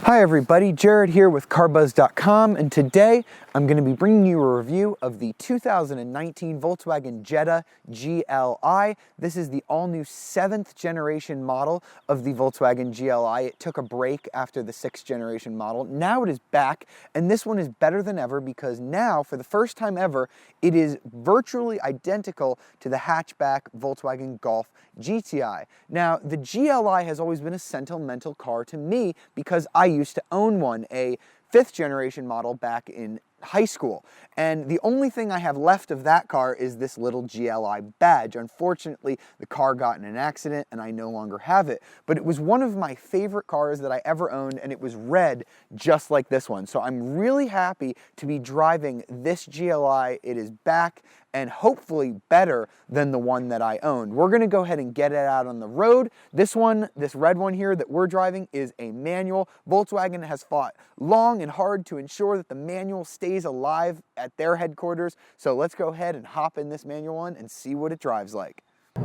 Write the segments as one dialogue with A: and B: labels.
A: Hi everybody, Jared here with CarBuzz.com, and today I'm going to be bringing you a review of the 2019 Volkswagen Jetta GLI. This is the all-new 7th generation model of the Volkswagen GLI. It took a break after the 6th generation model. Now it is back, and this one is better than ever because now, for the first time ever, it is virtually identical to the hatchback Volkswagen Golf GTI. Now, the GLI has always been a sentimental car to me because I used to own one, a 5th generation model back in high school. And the only thing I have left of that car is this little GLI badge. Unfortunately, the car got in an accident and I no longer have it. But it was one of my favorite cars that I ever owned, and it was red just like this one. So I'm really happy to be driving this GLI. It is back and hopefully better than the one that I owned. We're gonna go ahead and get it out on the road. This red one here that we're driving is a manual. Volkswagen has fought long and hard to ensure that the manual stays alive at their headquarters. So let's go ahead and hop in this manual one and see what it drives like.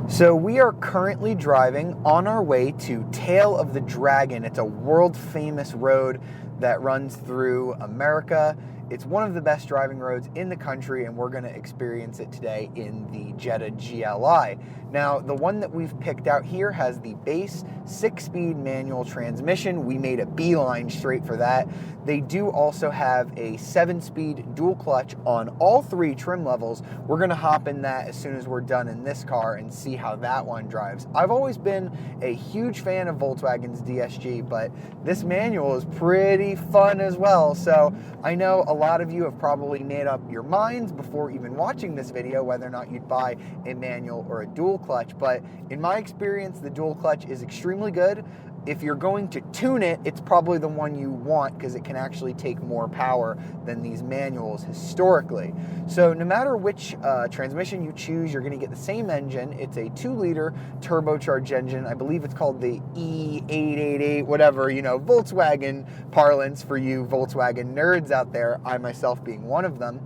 A: So we are currently driving on our way to Tail of the Dragon. It's a world famous road that runs through America. It's one of the best driving roads in the country, and we're going to experience it today in the Jetta GLI. Now, the one that we've picked out here has the base 6-speed manual transmission. We made a beeline straight for that. They do also have a 7-speed dual clutch on all 3 trim levels. We're going to hop in that as soon as we're done in this car and see how that one drives. I've always been a huge fan of Volkswagen's DSG, but this manual is pretty fun as well. So I know a lot of you have probably made up your minds before even watching this video whether or not you'd buy a manual or a dual clutch, but in my experience, the dual clutch is extremely good. If you're going to tune it, it's probably the one you want because it can actually take more power than these manuals historically. So no matter which transmission you choose, you're going to get the same engine. It's a 2-liter turbocharged engine. I believe it's called the E888, whatever, you know, Volkswagen parlance for you Volkswagen nerds out there, I myself being one of them.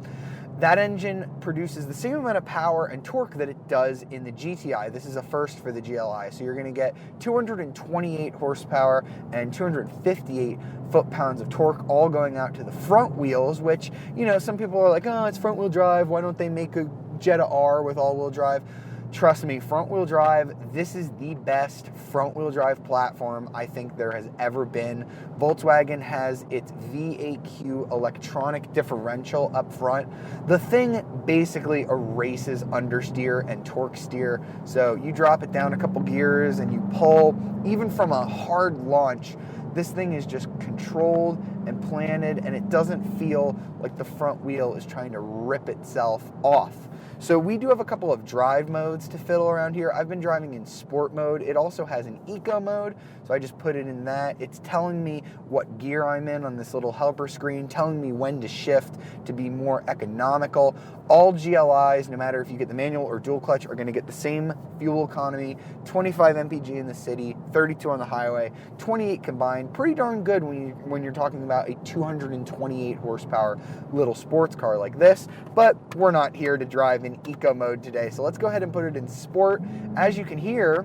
A: That engine produces the same amount of power and torque that it does in the GTI. This is a first for the GLI. So you're going to get 228 horsepower and 258 foot-pounds of torque, all going out to the front wheels, which, you know, some people are like, oh, it's front-wheel drive. Why don't they make a Jetta R with all-wheel drive? Trust me, front-wheel drive, this is the best front-wheel drive platform I think there has ever been. Volkswagen has its VAQ electronic differential up front. The thing basically erases understeer and torque steer. So you drop it down a couple gears and you pull, even from a hard launch, this thing is just controlled and planted, and it doesn't feel like the front wheel is trying to rip itself off. So we do have a couple of drive modes to fiddle around here. I've been driving in sport mode. It also has an eco mode, so I just put it in that. It's telling me what gear I'm in on this little helper screen, telling me when to shift to be more economical. All GLIs, no matter if you get the manual or dual clutch, are going to get the same fuel economy, 25 mpg in the city, 32 on the highway, 28 combined. Pretty darn good when you're talking about a 228 horsepower little sports car like this, but we're not here to drive in eco mode today, so let's go ahead and put it in sport. As you can hear,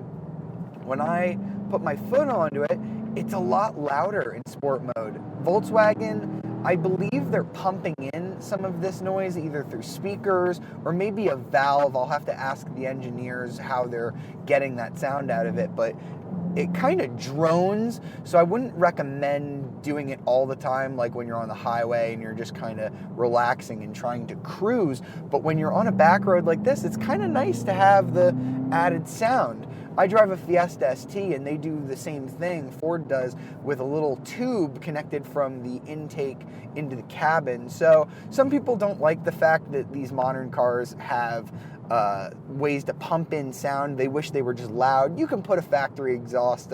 A: when I put my foot onto it, it's a lot louder in sport mode. Volkswagen, I believe they're pumping in some of this noise either through speakers or maybe a valve. I'll have to ask the engineers how they're getting that sound out of it, but it kind of drones, so I wouldn't recommend doing it all the time, like when you're on the highway and you're just kind of relaxing and trying to cruise. But when you're on a back road like this, it's kind of nice to have the added sound. I drive a Fiesta ST, and they do the same thing Ford does with a little tube connected from the intake into the cabin. So some people don't like the fact that these modern cars have ways to pump in sound. They wish they were just loud. You can put a factory exhaust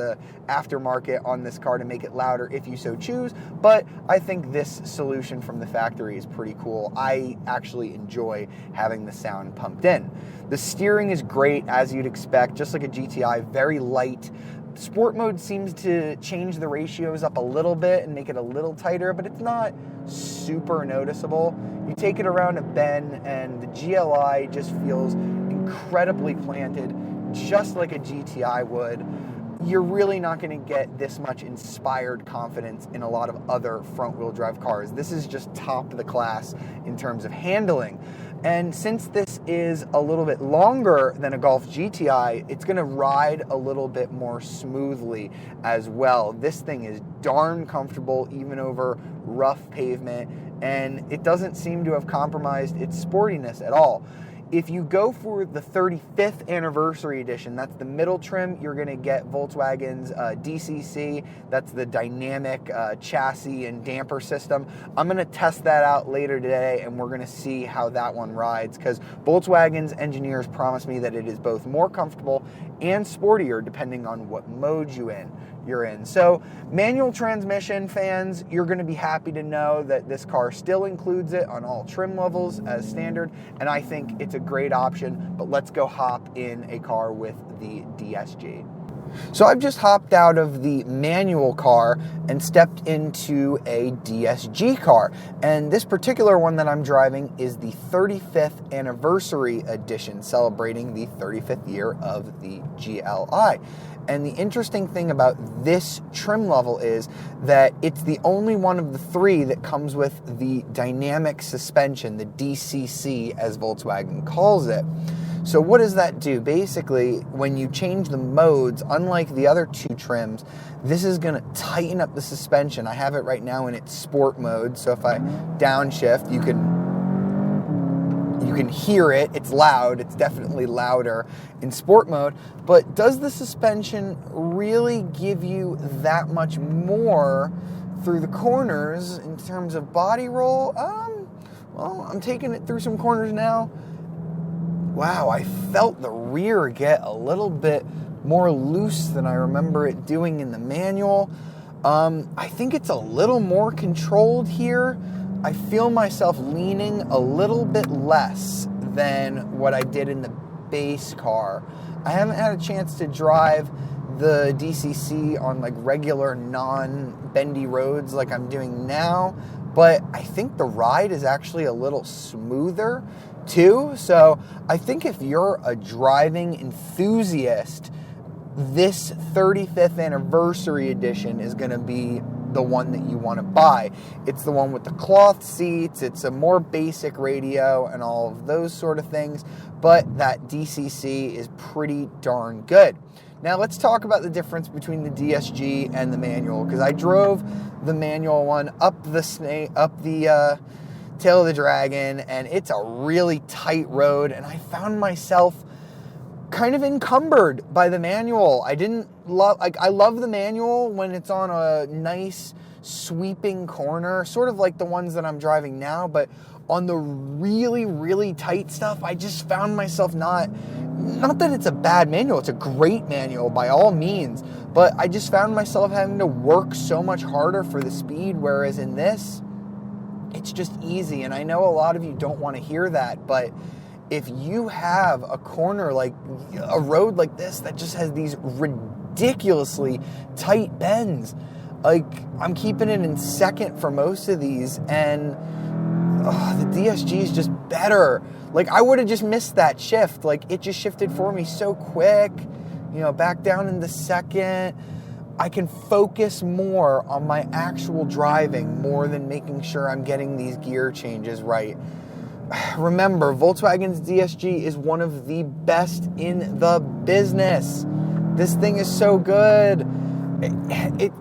A: aftermarket on this car to make it louder if you so choose, but I think this solution from the factory is pretty cool. I actually enjoy having the sound pumped in. The steering is great, as you'd expect, just like a GTI, very light. Sport mode seems to change the ratios up a little bit and make it a little tighter, but it's not super noticeable. You take it around a bend and the GLI just feels incredibly planted, just like a GTI would. you're really not going to get this much inspired confidence in a lot of other front-wheel drive cars. This is just top of the class in terms of handling. And since this is a little bit longer than a Golf GTI, it's going to ride a little bit more smoothly as well. This thing is darn comfortable even over rough pavement, and it doesn't seem to have compromised its sportiness at all. If you go for the 35th anniversary edition, that's the middle trim, you're going to get Volkswagen's DCC. That's the dynamic chassis and damper system. I'm going to test that out later today, and we're going to see how that one rides, because Volkswagen's engineers promised me that it is both more comfortable and sportier depending on what mode you're in. So manual transmission fans, you're going to be happy to know that this car still includes it on all trim levels as standard, and I think it's a great option. But let's go hop in a car with the DSG. So I've just hopped out of the manual car and stepped into a DSG car. And this particular one that I'm driving is the 35th anniversary edition, celebrating the 35th year of the GLI. And the interesting thing about this trim level is that it's the only one of the three that comes with the dynamic suspension, the DCC as Volkswagen calls it. So what does that do? Basically, when you change the modes, unlike the other two trims, this is going to tighten up the suspension. I have it right now in its sport mode, so if I downshift, you can hear it. It's loud. It's definitely louder in sport mode. But does the suspension really give you that much more through the corners in terms of body roll? Well, I'm taking it through some corners now. Wow, I felt the rear get a little bit more loose than I remember it doing in the manual. I think it's a little more controlled here. I feel myself leaning a little bit less than what I did in the base car. I haven't had a chance to drive the DCC on like regular non-bendy roads like I'm doing now, but I think the ride is actually a little smoother too. So I think if you're a driving enthusiast, this 35th anniversary edition is going to be the one that you want to buy. It's the one with the cloth seats, it's a more basic radio and all of those sort of things, but that DCC is pretty darn good. Now let's talk about the difference between the DSG and the manual, because I drove the manual one up the tail of the dragon, and it's a really tight road, and I found myself kind of encumbered by the manual. I love the manual when it's on a nice sweeping corner, sort of like the ones that I'm driving now, but on the really, really tight stuff, I just found myself not that it's a bad manual, it's a great manual by all means, but I just found myself having to work so much harder for the speed, whereas in this, it's just easy. And I know a lot of you don't want to hear that, but if you have a corner like a road like this that just has these ridiculously tight bends, like I'm keeping it in second for most of these, and the DSG is just better. Like I would have just missed that shift. Like it just shifted for me so quick, back down in the second. I can focus more on my actual driving more than making sure I'm getting these gear changes right. Remember, Volkswagen's DSG is one of the best in the business. This thing is so good.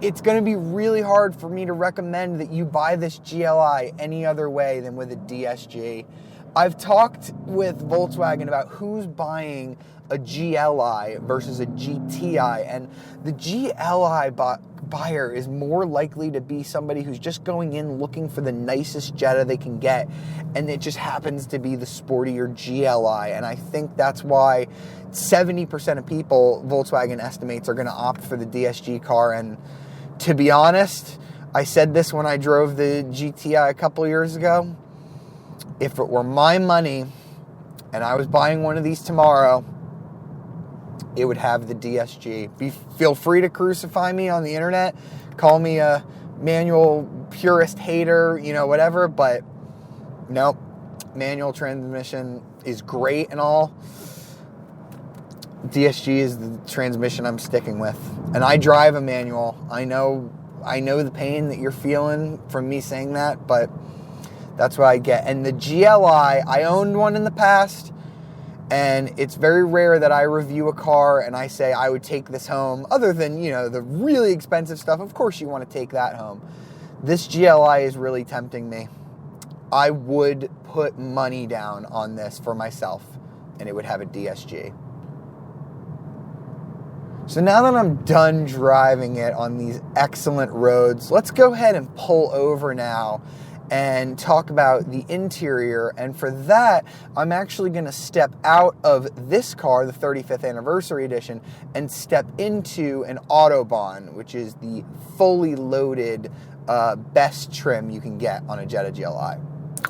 A: It's going to be really hard for me to recommend that you buy this GLI any other way than with a DSG. I've talked with Volkswagen about who's buying a GLI versus a GTI, and the GLI buyer is more likely to be somebody who's just going in looking for the nicest Jetta they can get, and it just happens to be the sportier GLI. And I think that's why 70% of people, Volkswagen estimates, are going to opt for the DSG car. And to be honest, I said this when I drove the GTI a couple years ago, if it were my money and I was buying one of these tomorrow, it would have the DSG. Feel free to crucify me on the internet, call me a manual purist hater, whatever, but nope, manual transmission is great and all. DSG is the transmission I'm sticking with. And I drive a manual. I know the pain that you're feeling from me saying that, but that's what I get. And the GLI, I owned one in the past, and it's very rare that I review a car and I say I would take this home, other than, you know, the really expensive stuff. Of course you want to take that home. This GLI is really tempting me. I would put money down on this for myself, and it would have a DSG. So now that I'm done driving it on these excellent roads, let's go ahead and pull over now and talk about the interior. And for that, I'm actually going to step out of this car, the 35th anniversary edition, and step into an Autobahn, which is the fully loaded best trim you can get on a Jetta GLI.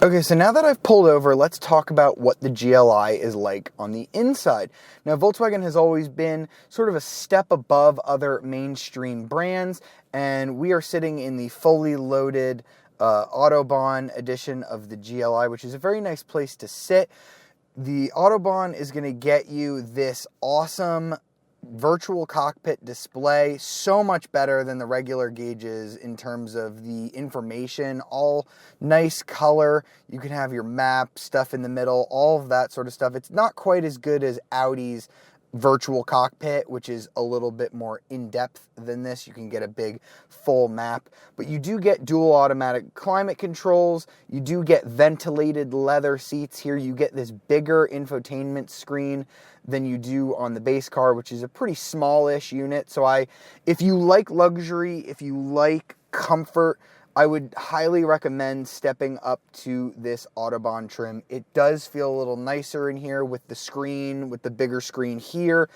A: Okay, so now that I've pulled over, let's talk about what the GLI is like on the inside. Now, Volkswagen has always been sort of a step above other mainstream brands, and we are sitting in the fully loaded Autobahn edition of the GLI, which is a very nice place to sit. The Autobahn is going to get you this awesome virtual cockpit display, so much better than the regular gauges in terms of the information, all nice color. You can have your map, stuff in the middle, all of that sort of stuff. It's not quite as good as Audi's virtual cockpit, which is a little bit more in-depth than this. You can get a big full map, but you do get dual automatic climate controls. You do get ventilated leather seats here. You get this bigger infotainment screen than you do on the base car, which is a pretty smallish unit. So if you like luxury, if you like comfort, I would highly recommend stepping up to this Autobahn trim. It does feel a little nicer in here with the screen, with the bigger screen here.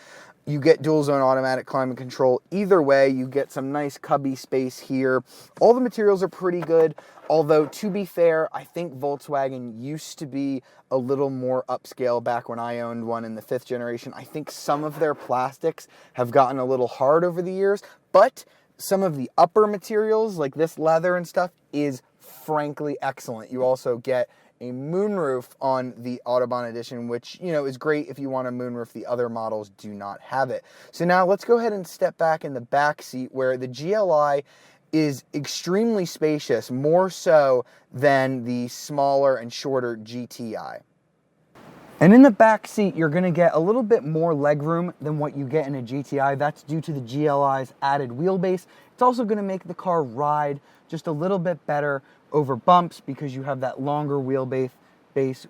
A: You get dual zone automatic climate control. Either way, you get some nice cubby space here. All the materials are pretty good, although to be fair, I think Volkswagen used to be a little more upscale back when I owned one in the 5th generation. I think some of their plastics have gotten a little hard over the years, but some of the upper materials, like this leather and stuff, is frankly excellent. You also get a moonroof on the Autobahn edition, which, you know, is great if you want a moonroof. The other models do not have it. So now let's go ahead and step back in the back seat, where the GLI is extremely spacious, more so than the smaller and shorter GTI. And in the back seat, you're going to get a little bit more legroom than what you get in a GTI. That's due to the GLI's added wheelbase. It's also going to make the car ride just a little bit better over bumps because you have that longer wheelbase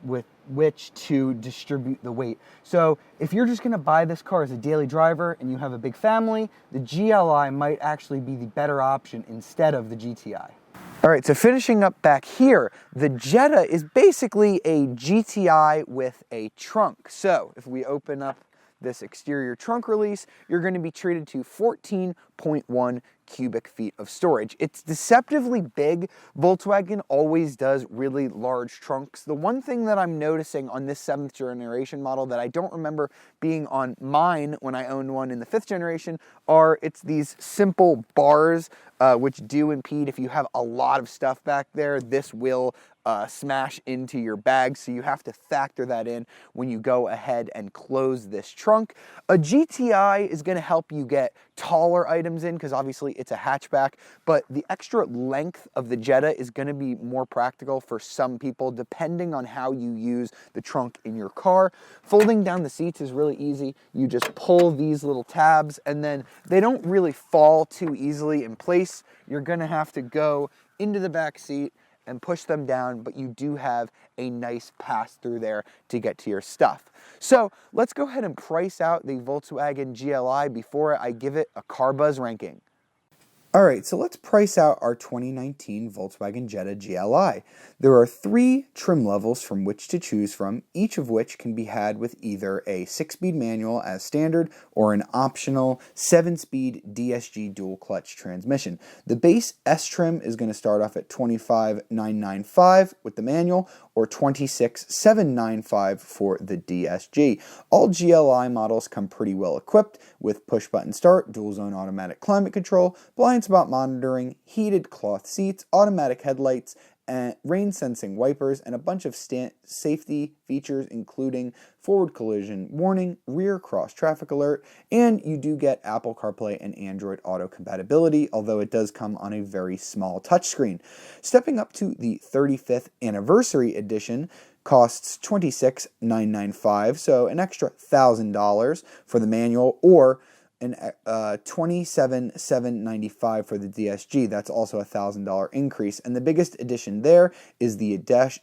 A: with which to distribute the weight. So if you're just going to buy this car as a daily driver and you have a big family, the GLI might actually be the better option instead of the GTI. All right, so finishing up back here, the Jetta is basically a GTI with a trunk. So if we open up this exterior trunk release, you're going to be treated to 14.1 cubic feet of storage. It's deceptively big. Volkswagen always does really large trunks. The one thing that I'm noticing on this 7th generation model that I don't remember being on mine when I owned one in the 5th generation it's these simple bars which do impede. If you have a lot of stuff back there, this will smash into your bag, so you have to factor that in when you go ahead and close this trunk. A GTI is going to help you get taller items in because obviously it's a hatchback, but the extra length of the Jetta is going to be more practical for some people depending on how you use the trunk in your car. Folding down the seats is really easy. You just pull these little tabs and then they don't really fall too easily in place. You're going to have to go into the back seat and push them down, but you do have a nice pass through there to get to your stuff. So let's go ahead and price out the Volkswagen GLI before I give it a CarBuzz ranking. All right, so let's price out our 2019 Volkswagen Jetta GLI. There are 3 trim levels from which to choose from, each of which can be had with either a 6-speed manual as standard or an optional 7-speed DSG dual clutch transmission. The base S trim is going to start off at $25,995 with the manual or $26,795 for the DSG. All GLI models come pretty well equipped with push-button start, dual-zone automatic climate control, blind spot monitoring, heated cloth seats, automatic headlights, and rain sensing wipers, and a bunch of safety features including forward collision warning, rear cross traffic alert, and you do get Apple CarPlay and Android Auto compatibility, although it does come on a very small touchscreen. Stepping up to the 35th anniversary edition, costs $26,995, so an extra $1,000 for the manual, or an $27,795 for the DSG. That's also a $1,000 increase. And the biggest addition there is the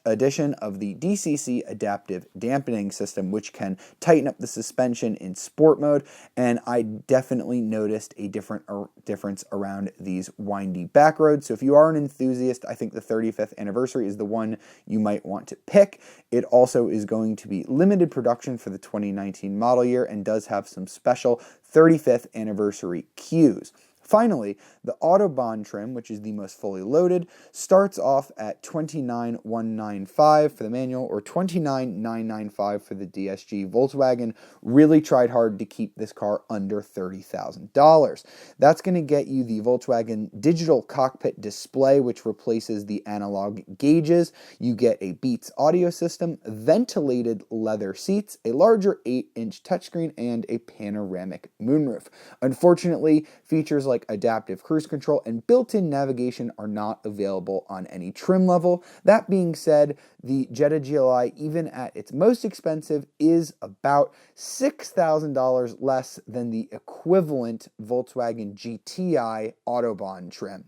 A: addition of the DCC adaptive dampening system, which can tighten up the suspension in sport mode. And I definitely noticed a difference around these windy back roads. So if you are an enthusiast, I think the 35th anniversary is the one you might want to pick. It also is going to be limited production for the 2019 model year and does have some special 35th anniversary cues. Finally, the Autobahn trim, which is the most fully loaded, starts off at $29,195 for the manual or $29,995 for the DSG. Volkswagen really tried hard to keep this car under $30,000. That's going to get you the Volkswagen digital cockpit display, which replaces the analog gauges. You get a Beats audio system, ventilated leather seats, a larger 8-inch touchscreen, and a panoramic moonroof. Unfortunately, features like adaptive cruise control and built-in navigation are not available on any trim level. That being said, the Jetta GLI, even at its most expensive, is about $6,000 less than the equivalent Volkswagen GTI Autobahn trim.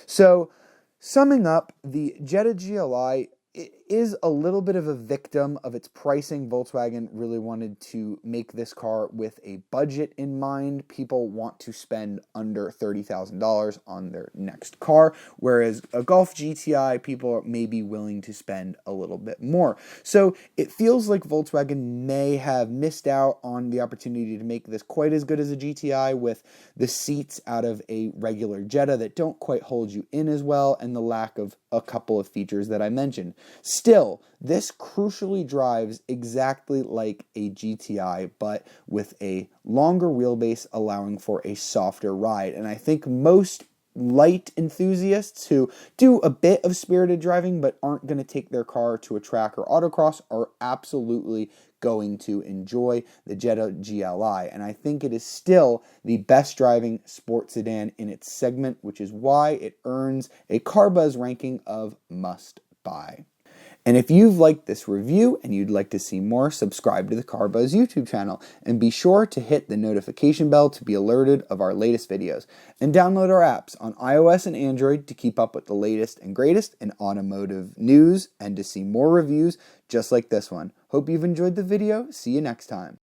A: So, summing up, the Jetta GLI is a little bit of a victim of its pricing. Volkswagen really wanted to make this car with a budget in mind. People want to spend under $30,000 on their next car, whereas a Golf GTI, people may be willing to spend a little bit more. So it feels like Volkswagen may have missed out on the opportunity to make this quite as good as a GTI, with the seats out of a regular Jetta that don't quite hold you in as well, and the lack of a couple of features that I mentioned. Still, this crucially drives exactly like a GTI, but with a longer wheelbase allowing for a softer ride. And I think most light enthusiasts who do a bit of spirited driving but aren't going to take their car to a track or autocross are absolutely going to enjoy the Jetta GLI. And I think it is still the best driving sports sedan in its segment, which is why it earns a CarBuzz ranking of must buy. And if you've liked this review and you'd like to see more, subscribe to the CarBuzz YouTube channel and be sure to hit the notification bell to be alerted of our latest videos. And download our apps on iOS and Android to keep up with the latest and greatest in automotive news and to see more reviews just like this one. Hope you've enjoyed the video. See you next time.